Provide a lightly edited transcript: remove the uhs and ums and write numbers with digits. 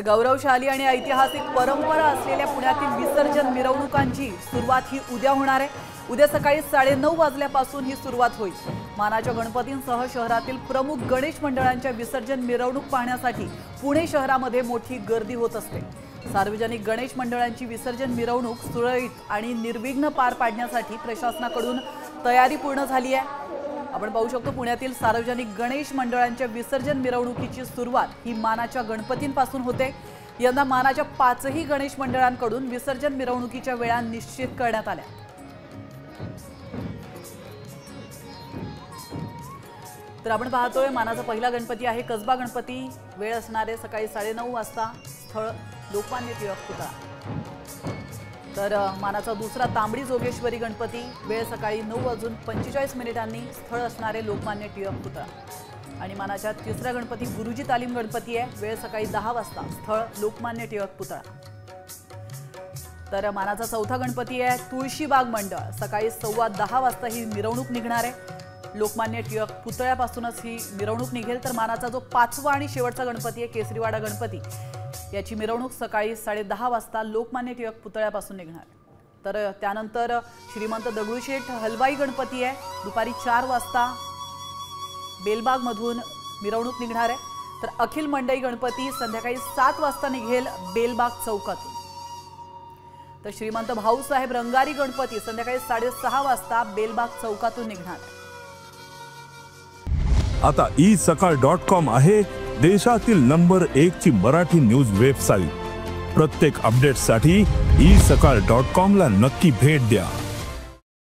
तर गौरवशाली आणि ऐतिहासिक परंपरा असलेल्या पुण्यातील विसर्जन मिरवणुकांची सुरुवात ही उद्या होणार आहे। उद्या सकाळी 9:30 वाजल्यापासून ही सुरुवात होईल। मानाच्या गणपतींसह शहरातील प्रमुख गणेश मंडळांच्या विसर्जन मिरवणूक पाहण्यासाठी पुणे शहरामध्ये मोठी गर्दी होत असते। सार्वजनिक गणेश मंडळांची विसर्जन मिरवणूक सुरळीत आणि निर्विघ्न पार पाडण्यासाठी प्रशासनाकडून तयारी पूर्ण झाली आहे। आपण पाहू शकतो पुण्यातील सार्वजनिक गणेश मंडळांच्या विसर्जन मिरवणुकीची सुरुवात ही मानाच्या गणपतींपासून होते। यंदा मानाच्या 5ही गणेश मंडळांकडून विसर्जन मिरवणुकीच्या वेळा निश्चित करण्यात आल्या। तर आपण पाहतोय मानाचा पहिला गणपती आहे कसबा गणपती। वेळ असणारे सकाळी 9:30 वाजता। स्थळ लोकमान्य टिळक पुतळा। तर मानाचा दुसरा तांबडी जोगेश्वरी गणपती। वेळ सकाळी 9:45 स्थळ असणारे लोकमान्य टिळक पुतळा। आणि मानाच्या तिसरा गणपती गुरुजी तालीम गणपती आहे। वेळ सकाळी 10 वाजता। स्थळ लोकमान्य टिळक पुतळा। तर मानाचा चौथा गणपती आहे तुळशीबाग मंडळ। सकाळी 10:15 वाजता ही मिरवणूक निघणार आहे। लोकमान्य टिळक पुतळ्यापासूनच ही मिरवणूक निघेल। तर मानाचा जो पाचवा आणि शेवटचा गणपती आहे केसरीवाडा गणपती, याची मिरवणूक सकाळी 10:30 वाजता लोकमान्य टिळक पुतळ्यापासून निघणार। तर त्यानंतर श्रीमंत दगडूशेठ हलवाई गणपती आहे। दुपारी 4 वाजता बेलबाग मधून मिरवणूक निघणार आहे। तर अखिल मंडई गणपती संध्याकाळी 7 वाजता निघेल बेलबाग चौकातून। तर श्रीमंत भाऊसाहेब रंगारी गणपती संध्याकाळी 6:30 वाजता बेलबाग चौकातून निघणार आहे। आता isakal.com आहे देशातील नंबर 1 ची मराठी न्यूज वेबसाईट। प्रत्येक अपडेटसाठी isakal.com ला नक्की भेट द्या।